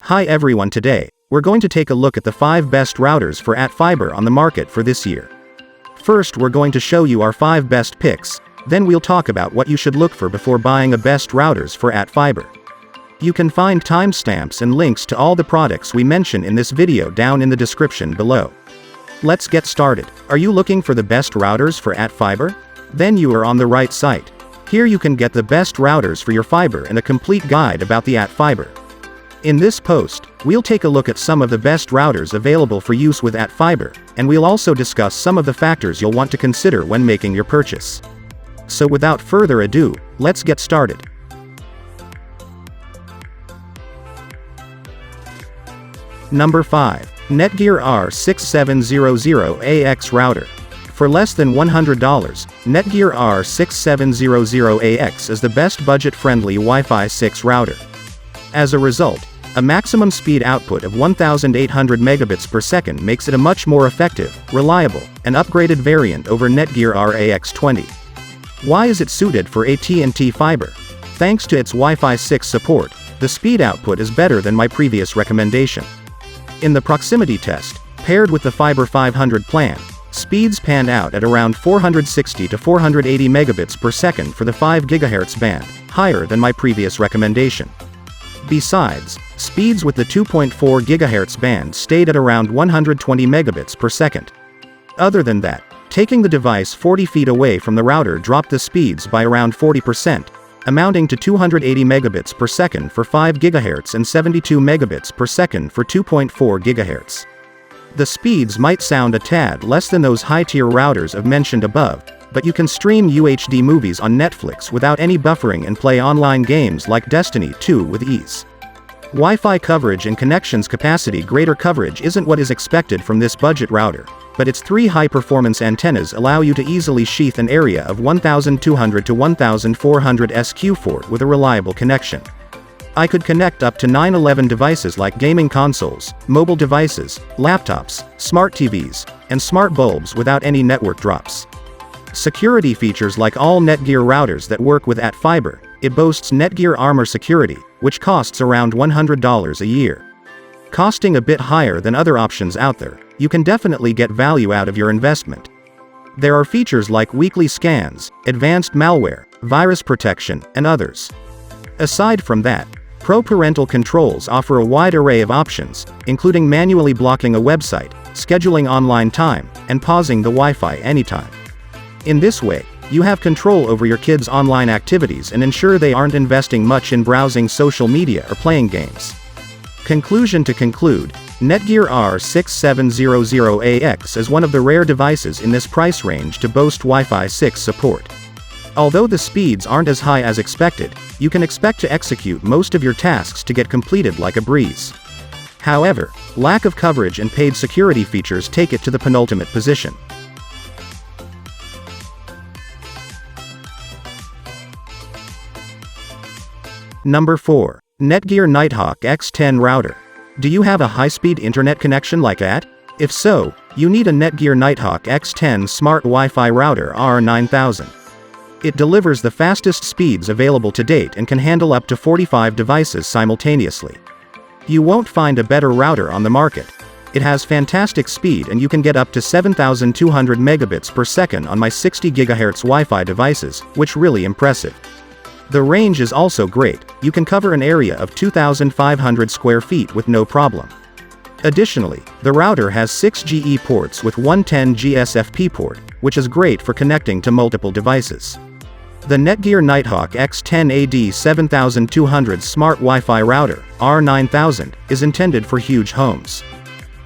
Hi everyone, today, we're going to take a look at the 5 best routers for ATT Fiber on the market for this year. First, we're going to show you our 5 best picks, then we'll talk about what you should look for before buying a best routers for ATT Fiber. You can find timestamps and links to all the products we mention in this video down in the description below. Let's get started. Are you looking for the best routers for ATT Fiber? Then you are on the right site. Here you can get the best routers for your fiber and a complete guide about the ATT Fiber. In this post, we'll take a look at some of the best routers available for use with ATT Fiber, and we'll also discuss some of the factors you'll want to consider when making your purchase. So without further ado, let's get started. Number 5. Netgear R6700AX Router. For less than $100, Netgear R6700AX is the best budget-friendly Wi-Fi 6 router. As a result, a maximum speed output of 1,800 megabits per second makes it a much more effective, reliable, and upgraded variant over Netgear RAX20. Why is it suited for AT&T Fiber? Thanks to its Wi-Fi 6 support, the speed output is better than my previous recommendation. In the proximity test, paired with the Fiber 500 plan, speeds pan out at around 460 to 480 megabits per second for the 5 GHz band, higher than my previous recommendation. Besides, speeds with the 2.4 GHz band stayed at around 120 megabits per second. Other than that, taking the device 40 feet away from the router dropped the speeds by around 40%, amounting to 280 megabits per second for 5 GHz and 72 megabits per second for 2.4 GHz. The speeds might sound a tad less than those high-tier routers I've mentioned above, but you can stream UHD movies on Netflix without any buffering and play online games like Destiny 2 with ease. Wi-Fi coverage and connections capacity. Greater coverage isn't what is expected from this budget router, but its 3 high-performance antennas allow you to easily sheath an area of 1,200 to 1,400 SQ4 with a reliable connection. I could connect up to 911 devices like gaming consoles, mobile devices, laptops, smart TVs, and smart bulbs without any network drops. Security features. Like all Netgear routers that work with ATT Fiber, it boasts Netgear Armor Security, which costs around $100 a year. Costing a bit higher than other options out there, you can definitely get value out of your investment. There are features like weekly scans, advanced malware, virus protection, and others. Aside from that, Pro Parental Controls offer a wide array of options, including manually blocking a website, scheduling online time, and pausing the Wi-Fi anytime. In this way, you have control over your kids' online activities and ensure they aren't investing much in browsing social media or playing games. Conclusion. To conclude, Netgear R6700AX is one of the rare devices in this price range to boast Wi-Fi 6 support. Although the speeds aren't as high as expected, you can expect to execute most of your tasks to get completed like a breeze. However, lack of coverage and paid security features take it to the penultimate position. Number 4. Netgear Nighthawk X10 Router. Do you have a high-speed internet connection like that? If so, you need a Netgear Nighthawk X10 Smart Wi-Fi Router R9000. It delivers the fastest speeds available to date and can handle up to 45 devices simultaneously. You won't find a better router on the market. It has fantastic speed and you can get up to 7,200 megabits per second on my 60 GHz Wi-Fi devices, which really impressive. The range is also great. You can cover an area of 2,500 square feet with no problem. Additionally, the router has 6 GE ports with one 10 GSFP port, which is great for connecting to multiple devices. The Netgear Nighthawk X10 AD7200 Smart Wi-Fi Router, R9000, is intended for huge homes.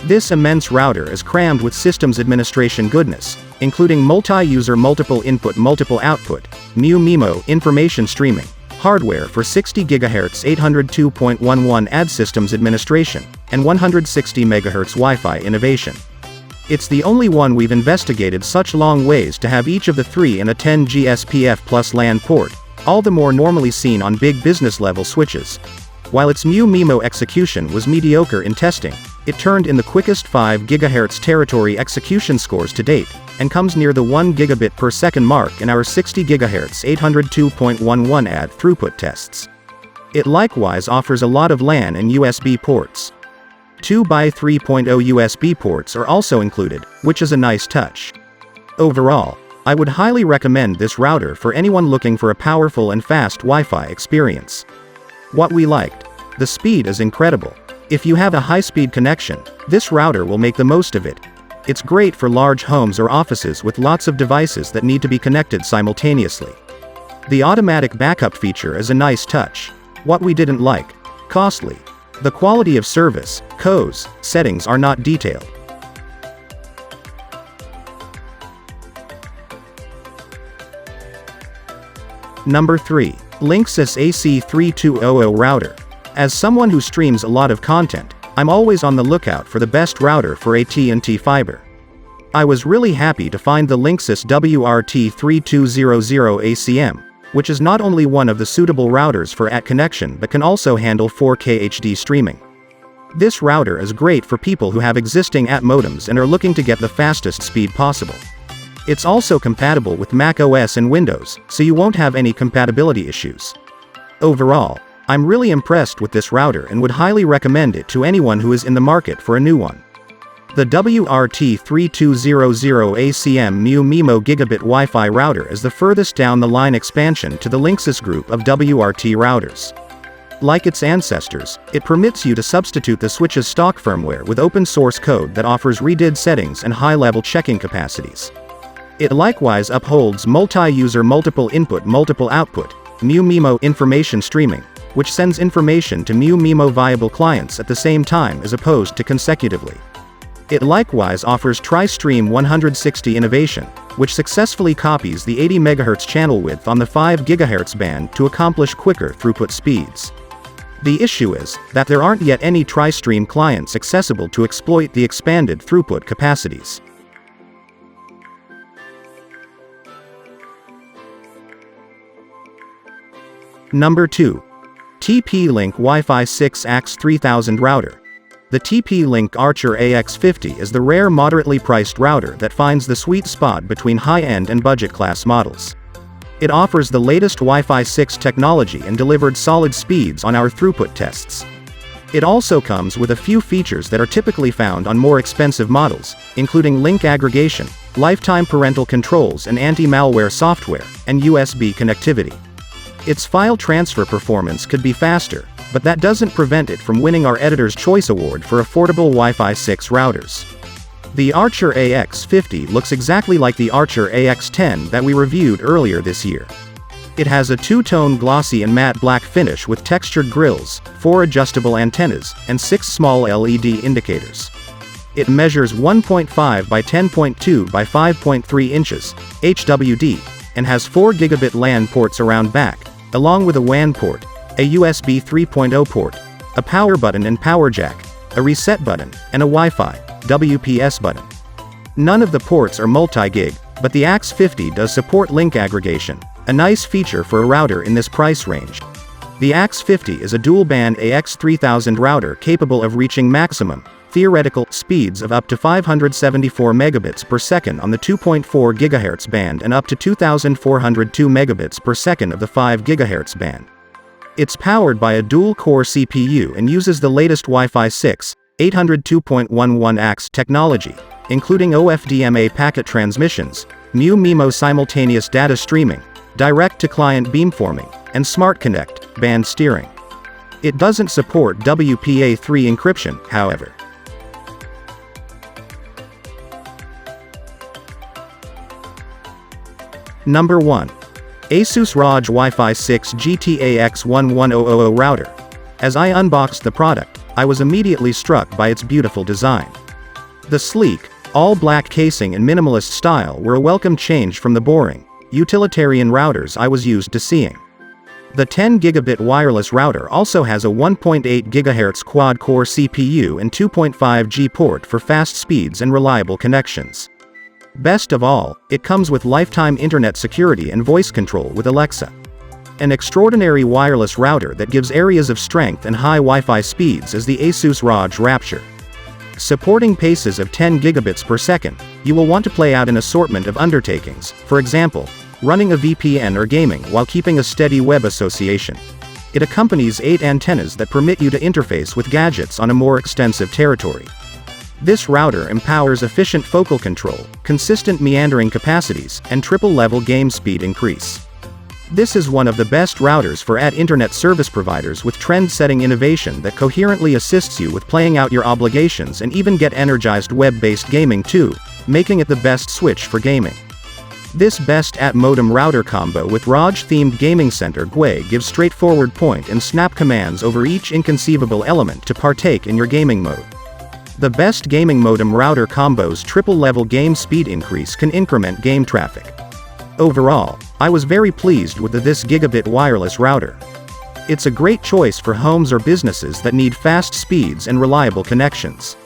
This immense router is crammed with systems administration goodness, including multi-user multiple input multiple output, MU-MIMO information streaming, hardware for 60 GHz 802.11 ad systems administration, and 160 MHz Wi-Fi innovation. It's the only one we've investigated such long ways to have each of the 3 and a 10 GSPF plus LAN port, all the more normally seen on big business level switches. While its MU-MIMO execution was mediocre in testing, it turned in the quickest 5 GHz territory execution scores to date, and comes near the 1 gigabit per second mark in our 60 GHz 802.11 ad throughput tests. It likewise offers a lot of LAN and USB ports. 2x3.0 USB ports are also included, which is a nice touch. Overall, I would highly recommend this router for anyone looking for a powerful and fast Wi-Fi experience. What we liked: the speed is incredible. If you have a high-speed connection, this router will make the most of it. It's great for large homes or offices with lots of devices that need to be connected simultaneously. The automatic backup feature is a nice touch. What we didn't like: costly. The quality of service, codes, settings are not detailed. Number 3. Linksys AC3200 Router. As someone who streams a lot of content, I'm always on the lookout for the best router for AT&T Fiber. I was really happy to find the Linksys WRT3200 ACM, which is not only one of the suitable routers for AT connection but can also handle 4K HD streaming. This router is great for people who have existing AT modems and are looking to get the fastest speed possible. It's also compatible with Mac OS and Windows, so you won't have any compatibility issues. Overall, I'm really impressed with this router and would highly recommend it to anyone who is in the market for a new one. The WRT3200 ACM mu-MIMO Gigabit Wi-Fi router is the furthest down the line expansion to the Linksys group of WRT routers. Like its ancestors, it permits you to substitute the switch's stock firmware with open source code that offers redid settings and high-level checking capacities. It likewise upholds multi-user multiple input multiple output mu-MIMO information streaming, which sends information to mu-MIMO viable clients at the same time as opposed to consecutively. It likewise offers Tri-Stream 160 innovation, which successfully copies the 80 MHz channel width on the 5 GHz band to accomplish quicker throughput speeds. The issue is that there aren't yet any Tri-Stream clients accessible to exploit the expanded throughput capacities. Number 2. TP-Link Wi-Fi 6 AX3000 Router. The TP-Link Archer AX50 is the rare moderately priced router that finds the sweet spot between high-end and budget-class models. It offers the latest Wi-Fi 6 technology and delivered solid speeds on our throughput tests. It also comes with a few features that are typically found on more expensive models, including link aggregation, lifetime parental controls and anti-malware software, and USB connectivity. Its file transfer performance could be faster, but that doesn't prevent it from winning our Editor's Choice Award for affordable Wi-Fi 6 routers. The Archer AX50 looks exactly like the Archer AX10 that we reviewed earlier this year. It has a two-tone glossy and matte black finish with textured grills, 4 adjustable antennas, and 6 small LED indicators. It measures 1.5 by 10.2 by 5.3 inches, HWD, and has 4 gigabit LAN ports around back, along with a WAN port, a USB 3.0 port, a power button and power jack, a reset button, and a Wi-Fi WPS button. None of the ports are multi-gig, but the AX50 does support link aggregation, a nice feature for a router in this price range. The AX50 is a dual-band AX3000 router capable of reaching maximum theoretical speeds of up to 574 megabits per second on the 2.4 GHz band and up to 2402 megabits per second of the 5 GHz band. It's powered by a dual-core CPU and uses the latest Wi-Fi 6, 802.11ax technology, including OFDMA packet transmissions, mu-MIMO simultaneous data streaming, direct-to-client beamforming, and Smart Connect band steering. It doesn't support WPA3 encryption, however. Number 1. Asus ROG Wi-Fi 6 GT-AX11000 Router. As I unboxed the product, I was immediately struck by its beautiful design. The sleek, all-black casing and minimalist style were a welcome change from the boring, utilitarian routers I was used to seeing. The 10 gigabit wireless router also has a 1.8 GHz quad-core CPU and 2.5G port for fast speeds and reliable connections. Best of all, it comes with lifetime internet security and voice control with Alexa. An extraordinary wireless router that gives areas of strength and high Wi-Fi speeds is the Asus ROG Rapture. Supporting paces of 10 gigabits per second, you will want to play out an assortment of undertakings, for example, running a VPN or gaming while keeping a steady web association. It accompanies 8 antennas that permit you to interface with gadgets on a more extensive territory. This router empowers efficient focal control, consistent meandering capacities, and triple-level game speed increase. This is one of the best routers for internet service providers with trend-setting innovation that coherently assists you with playing out your obligations and even get energized web-based gaming too, making it the best switch for gaming. This best at modem router combo with ROG-themed gaming center GUI gives straightforward point and snap commands over each inconceivable element to partake in your gaming mode. The best gaming modem router combo's triple-level game speed increase can increment game traffic. Overall, I was very pleased with this gigabit wireless router. It's a great choice for homes or businesses that need fast speeds and reliable connections.